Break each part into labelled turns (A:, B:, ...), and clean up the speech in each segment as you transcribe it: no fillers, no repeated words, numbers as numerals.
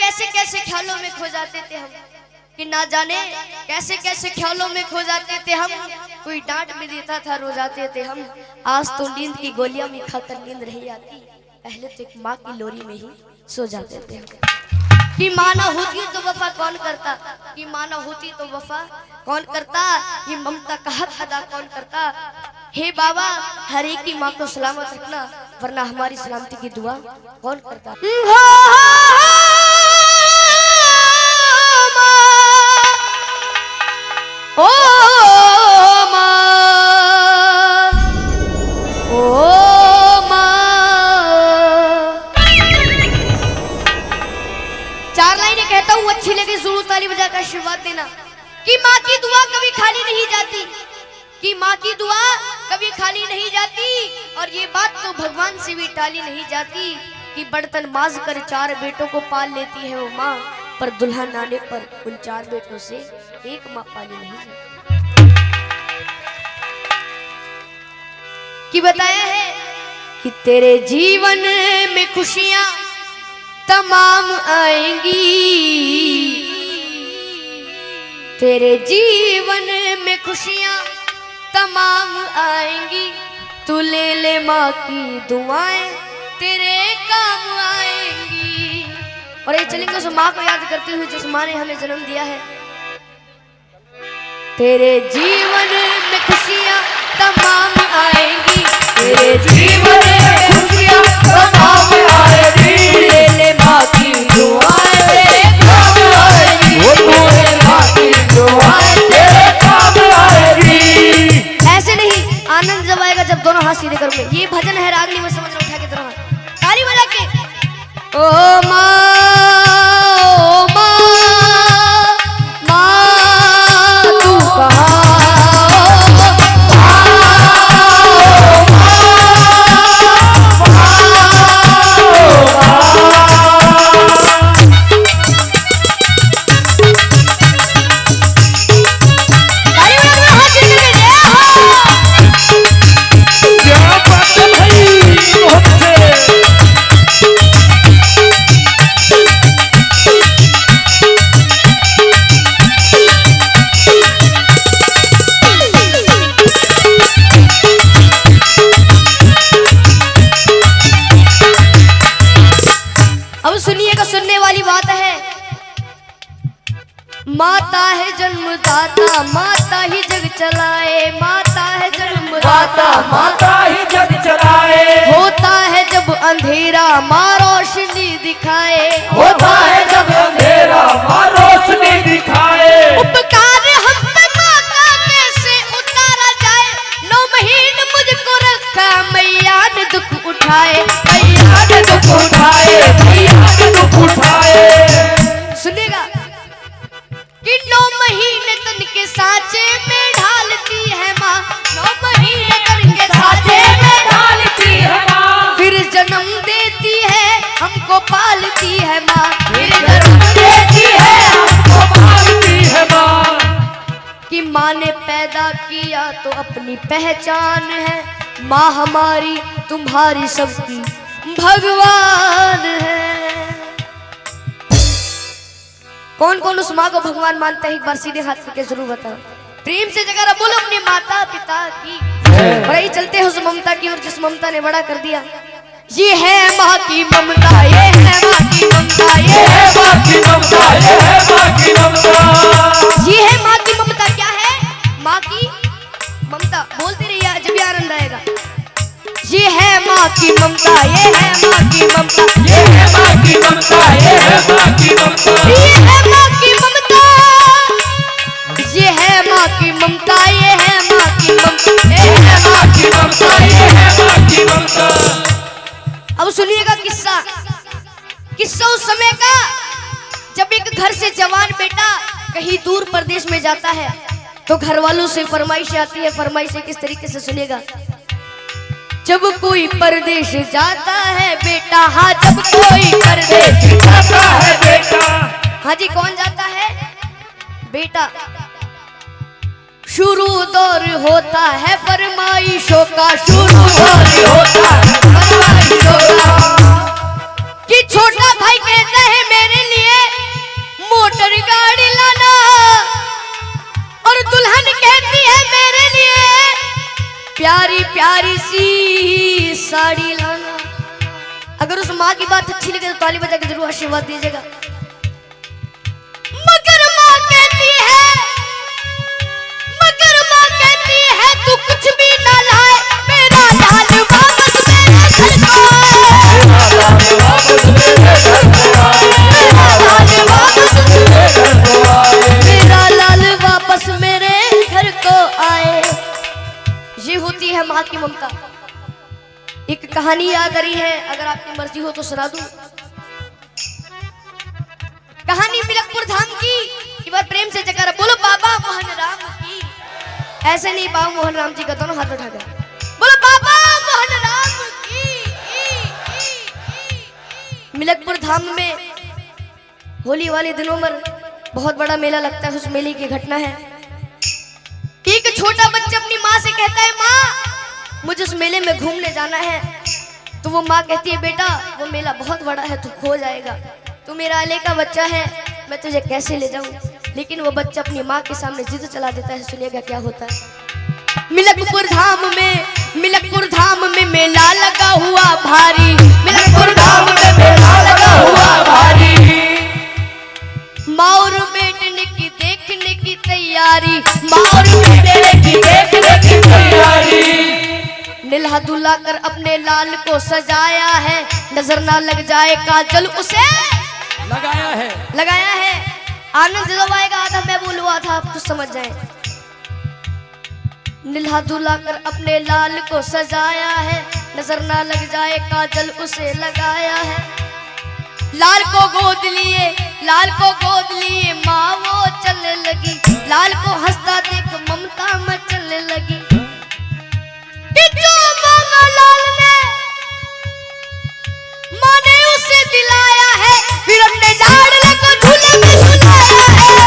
A: कैसे कैसे ख्यालों में खो जाते थे हम, कि ना जाने कैसे कैसे ख्यालों में खो जाते थे हम। कोई डांट भी देता था, रो जाते थे हम। आज तो नींद की गोलियां भी खाकर नींद नहीं आती, पहले तो एक माँ की लोरी में ही सो जाते थे हम। कि माँ ना होती तो वफा कौन करता, कि माँ ना होती तो वफा कौन करता, ये ममता का हक अदा कौन करता। हे बाबा, हर एक की माँ को सलामत रखना, वरना हमारी सलामती की दुआ कौन करता। ओ माँ, ओ माँ। चार लाइनें कहता हूँ, अच्छी लगे जरूर ताली बजाकर आशीर्वाद देना। कि माँ की दुआ कभी खाली नहीं जाती, कि माँ की दुआ कभी खाली नहीं जाती। और ये बात तो भगवान से भी टाली नहीं जाती, कि बर्तन माज कर 4 बेटों को पाल लेती है वो माँ, पर दुल्हन आने पर उन 4 बेटों से एक माँ पाली नहीं जाती। कि बताया है कि तेरे जीवन में खुशियां तमाम आएंगी, तेरे जीवन में खुशियां तमाम आएंगी। तू ले ले माँ की दुआएं, तेरे काम आएंगी। और ये चलेंगे उस माँ को याद करते हुए जिस माँ ने हमें जन्म दिया है। तेरे जीवन में खुशियां तमाम आएंगी, तेरे जीवन में खुशियां तमाम आएंगी। ले ले माँ की दुआएं, तेरे काम आएंगी। ले ले माँ की दुआएं, तेरे काम आएंगी। ऐसे नहीं, आनंद जब आएगा जब दोनों हाथ सीधे करोगे। ये भजन है, रागनी में समझ लो, उठा के दोनों हाथ ताली बजा के। ओ माँ, ओ माँ, माँ तू कहाँ। माता है जन्मदाता, माता ही जग चलाए। माता है जन्मदाता,
B: माता ही जग चलाए।
A: होता है जब अंधेरा माँ रोशनी दिखाए।
B: होता है जब अंधेरा माँ रोशनी दिखाए।
A: उपकार हम पे माँ का कैसे उतारा जाए। 9 महीने मुझको रखा मैया ने दुख उठाए, मैया ने दुख उठाए,
B: मैया ने दुख उठाए।
A: सुनिएगा कि 9 महीने तन के सांचे में ढालती है माँ। 9 महीने तन के सांचे में
B: ढालती है माँ।
A: फिर जन्म देती है हमको पालती है माँ। फिर जन्म देती है हमको
B: पालती है माँ।
A: कि माँ ने पैदा किया तो अपनी पहचान है। माँ हमारी तुम्हारी सबकी भगवान है। कौन कौन उस माँ को भगवान मानता है, एक बार सीधे हाथ करके जरूर बताओ। प्रेम से जगह बोलो अपने माता पिता की। और यही चलते हैं उस ममता की ओर जिस ममता ने बड़ा कर दिया। ये है माँ की ममता, ये है माँ की ममता, ये है माँ की ममता,
B: ये है माँ की ममता।
A: ये है माँ की ममता। क्या है माँ की ममता? बोलते रहिए जब भी आनंद आएगा। ये है माँ की ममता, ये है माँ की ममता,
B: ये है माँ की ममता, ये है माँ की ममता,
A: ये है माँ की ममता, ये है माँ की ममता, ये है माँ की ममता, ये है माँ की ममता,
B: ये है माँ की ममता।
A: अब सुनिएगा किस्सा। किस्सा उस समय का जब एक घर से जवान बेटा कहीं दूर प्रदेश में जाता है तो घर वालों से फरमाइश आती है। फरमाइश किस तरीके से सुनेगा। जब कोई परदेश जाता है बेटा, हाँ जब कोई परदेश
B: जाता है बेटा,
A: हाँ जी कौन जाता है बेटा। शुरू दौर होता है फरमाइशों का, शुरू दौर होता है फरमाइशों का। कि छोटा भाई कहता है मेरे लिए प्यारी सी साड़ी लाना। अगर उस माँ की बात अच्छी लगे तो ताली बजा के जरूर आशीर्वाद दीजिएगा। मगर माँ कहती है तू कुछ भी ना लाए, मेरा लाल वापस मेरे घर को आए, मेरा लाल वापस मेरे घर को आए। ये होती है माँ की ममता। एक कहानी याद आ रही है, अगर आपकी मर्जी हो तो सुना दूं। कहानी मिलकपुर धाम की। एक बार प्रेम से जयकारा बोलो बाबा मोहन राम की। ऐसे नहीं, बाबा मोहन राम जी का दोनों हाथ उठा कर बोलो बाबा मोहन राम की। मिलकपुर धाम में होली वाले दिनों में बहुत बड़ा मेला लगता है। उस मेले की घटना है, एक छोटा बच्चा अपनी माँ से कहता है माँ मुझे उस मेले में घूमने जाना है। तो वो माँ कहती है बेटा वो मेला बहुत बड़ा है, तू खो जाएगा, तू मेरा अले का बच्चा है, मैं तुझे कैसे ले जाऊं। लेकिन वो बच्चा अपनी माँ के सामने जिद चला देता है। सुनिएगा क्या होता है। मिलकपुर धाम में मेला लगा हुआ भारी, मिलकपुर धाम में मेला लगा हुआ भारी। माँ और बेटने की देखने की तैयारी, माँ और बेटने की देखने की तैयारी। नीला दूल्हा कर अपने लाल को सजाया है, नजर ना लग जाए काजल उसे लगाया है। आनंद जब आएगा आधा मैं बोलुआ था, आप कुछ समझ जाए। नीला दूल्हा कर अपने लाल को सजाया है, नजर ना लग जाए काजल उसे लगाया है। लाल को गोद लिए माँ वो चलने लगी, लाल को हंसता देख ममता मचलने लगी। कि जो मांगा लाल ने माँ ने उसे दिलाया है, फिर अपने लाडले को झूले में झुलाया है,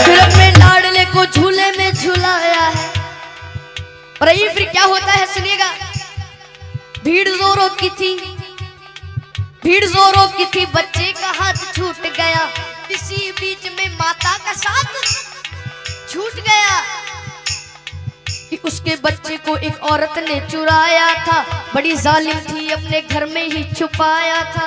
A: फिर अपने लाडले को झूले में झुलाया है। और ये फिर क्या होता है सुनिएगा। भीड़ जोरों की थी, बच्चे का हाथ छूट गया, इसी बीच में माता का साथ छूट गया। कि उसके बच्चे को एक औरत ने चुराया था, बड़ी जालिम थी, अपने घर में ही छुपाया था।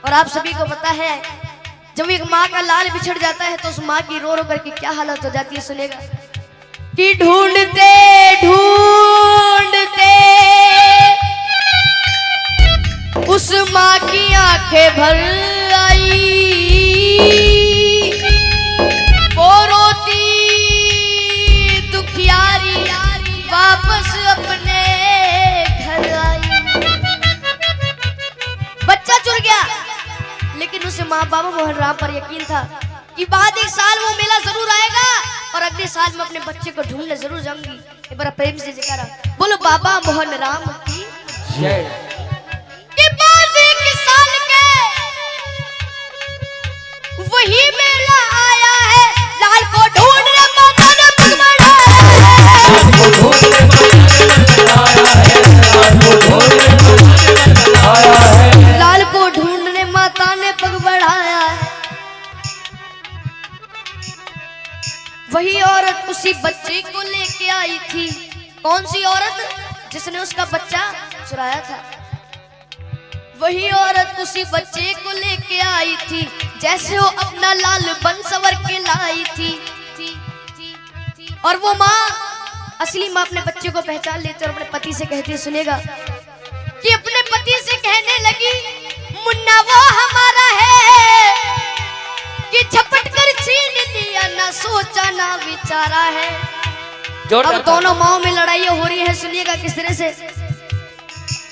A: और आप सभी को पता है जब एक माँ का लाल बिछड़ जाता है तो उस माँ की रो रो करके क्या हालत हो जाती है। सुनेगा कि ढूंढते उस माँ की आंखें भर आई, वो रोती दुखियारी वापस अपने घर आई। बच्चा चुर गया, लेकिन उसे माँ बाबा मोहन राम पर यकीन था कि बाद एक साल वो मेला जरूर आएगा और अगले साल मैं अपने बच्चे को ढूंढने जरूर जाऊंगी। एक बार प्रेम से जयकारा बोलो बाबा मोहन राम की जय। बाद एक साल के वही मेला आया है, लाल को ढूंढने माता ने पग बढ़ाया है, लाल को ढूंढने माता ने पग बढ़ाया है। वही औरत उसी बच्चे को लेके आई थी। कौन सी औरत? जिसने उसका बच्चा चुराया था। वही औरत उसी बच्चे को लेके आई थी, जैसे वो अपना लाल बन सवर के लाई थी। और वो माँ, असली माँ अपने बच्चे को पहचान लेती और अपने पति से कहती है। सुनेगा कि अपने पति से कहने लगी मुन्ना वो हमारा है कि झपट कर छीन लिया, ना सोचा ना विचारा है। अब दोनों माओ में लड़ाइयाँ हो रही है। सुनिएगा किस तरह से।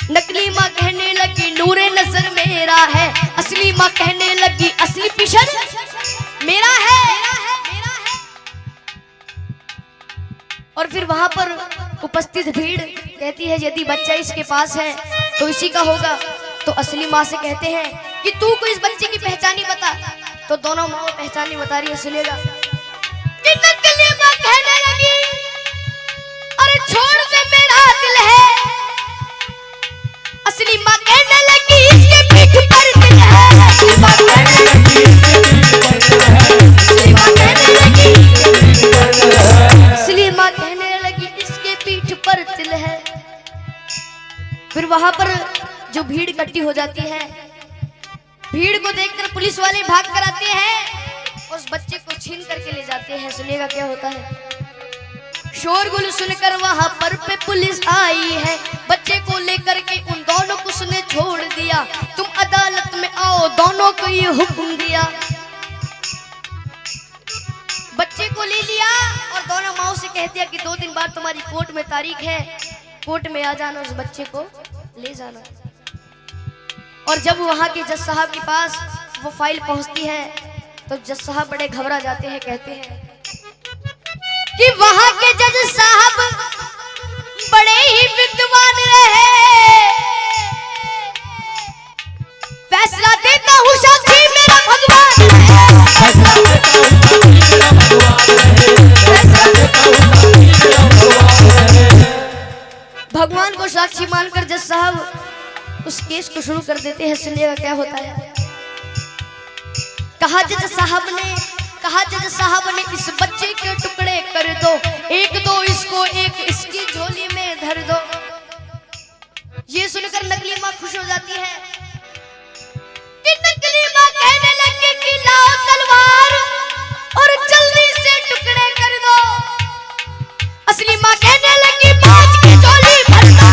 A: नकली माँ कहने लगी नूरे नजर मेरा है, असली माँ कहने लगी असली पिशन मेरा है। और फिर वहां पर उपस्थित भीड़ कहती है यदि बच्चा इसके पास है तो इसी का होगा। तो असली माँ से कहते हैं कि तू को इस बच्चे की पहचानी बता। तो दोनों माँ पहचानी बता रही है। सुनेगा कि नकली माँ कहने लगी अरे छोड़ दे मेरा दिल है, असली माँ कहने लगी इसके पीठ पर दिल है, असली माँ कहने लगी फिर वहां पर जो भीड़ इकट्ठी हो जाती है, भीड़ को देखकर पुलिस वाले भाग कर आते हैं, उस बच्चे को छीन करके ले जाते हैं। सुनिएगा क्या होता है। शोरगुल सुनकर वहां पर पे पुलिस आई है, बच्चे को लेकर के उन दोनों को उसने छोड़ दिया। तुम अदालत में आओ, दोनों को ये हुक्म दिया। बच्चे को ले लिया और दोनों माओ से कह दिया कि 2 दिन बाद तुम्हारी कोर्ट में तारीख है, कोर्ट में आ जाना, उस बच्चे को ले जाना। और जब वहां के जज साहब के पास वो फाइल पहुंचती है तो जज साहब बड़े घबरा जाते हैं, कहते हैं कि वहां के जज साहब बड़े ही विद्वान रहे, फैसला देता हूं साक्षी मेरा भगवान भगवान को साक्षी मानकर जज साहब उस केस को शुरू कर देते हैं। सुनिएगा क्या होता है। कहा जज साहब ने इस बच्चे के टुकड़े कर दो, एक दो इसको, एक इसकी झोली में धर दो। ये सुनकर नकली माँ खुश हो जाती है कि नकली माँ कहने लगी कि लाओ तलवार और जल्दी से टुकड़े कर दो। असली माँ कहने लगी बाज की झोली भर दो।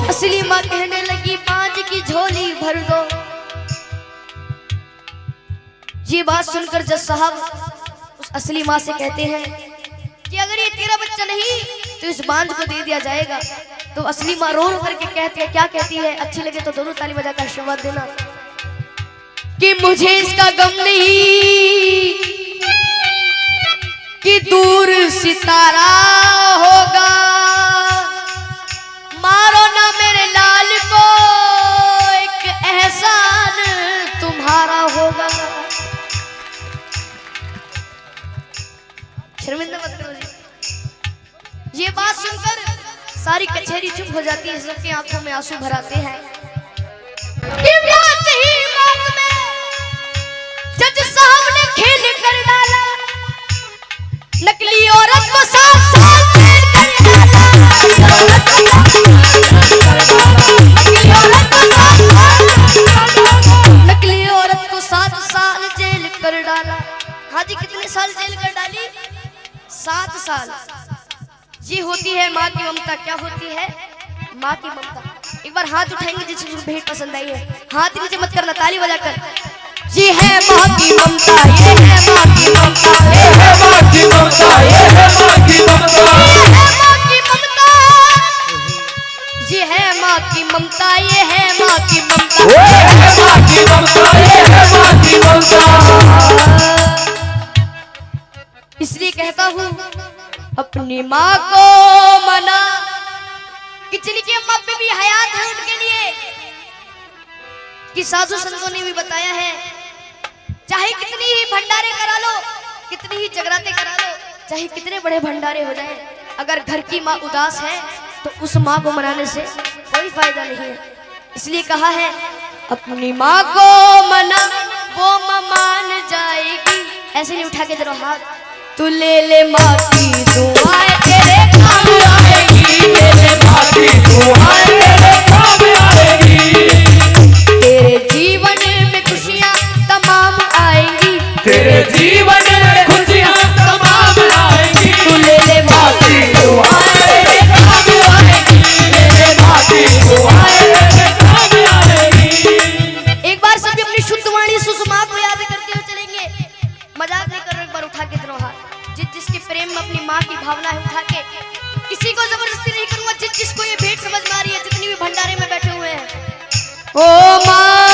A: असली माँ कहने लगी बाज की झोली भर दो। ये बात सुनकर जज साहब उस असली माँ से कहते हैं कि अगर ये तेरा बच्चा नहीं तो इस बांझ को दे दिया जाएगा। तो असली माँ रो रो करके कहती है, क्या कहती है, अच्छी लगे तो दोनों ताली बजाकर आशीर्वाद देना कि मुझे इसका गम नहीं कि दूर सितारा होगा, मारो ना मेरे लाल को, एक एहसान तुम्हारा होगा। शर्मिंदा मत करो जी। ये बात सुनकर सारी कचहरी चुप हो जाती है, सबकी आंखों में आंसू भर आते हैं। जज साहब ने खेल कर डाला, नकली औरत को 7 साल जेल कर डाला। नकली औरत को 7 साल जेल कर डाला। हाँ जी, कितने साल जेल कर डाली? 7 साल। ये होती है माँ की ममता। क्या होती है? माँ की ममता। एक बार हाथ उठाएंगे जिसको भेंट पसंद आई है, हाथ नीचे मत करना, ताली बजाकर। ये है माँ की ममता, ये है माँ की ममता, ये है माँ की ममता, ये है माँ की ममता, ये है माँ की ममता, ये है माँ की ममता, ये है माँ की ममता, ये है माँ की ममता। इसलिए कहता हूँ अपनी माँ को मना कि जिनकी अम्मा पे भी हयात है उनके लिए, कि साधु संतों ने भी बताया है, चाहे कितनी ही भंडारे करा लो, कितनी ही जगराते करा लो, चाहे कितने बड़े भंडारे हो जाए, अगर घर की माँ उदास है तो उस माँ को मनाने से कोई फायदा नहीं है। इसलिए कहा है अपनी माँ को मना, वो माँ मान जाएगी। ऐसे नहीं उठा के जरा हाथ, तू ले ले माँ की दुआएं तेरे काम आएगी, ले ले माँ की दुआएं तेरे काम आएगी। तेरे जीवन में खुशियाँ तमाम आएंगी,
B: तेरे जीवन में खुशियाँ तमाम आएंगी।
A: तू ले ले माँ की दुआएं तेरे काम आएगी, ले ले माँ की दुआएं तेरे काम आएगी। एक बार सभी अपनी शुद्ध वाणी सुषमा को याद करते हुए चलेंगे। मजाक नहीं कर रहे, एक बार उठा के दोनों हाथ। जिसके प्रेम में अपनी माँ की भावना है उठा के, किसी को जबरदस्ती नहीं करूंगा। जिसको ये भेंट समझ में आ रही है, जितनी भी भंडारे में बैठे हुए हैं, ओ माँ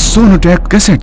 C: सोनोटेक कैसेट।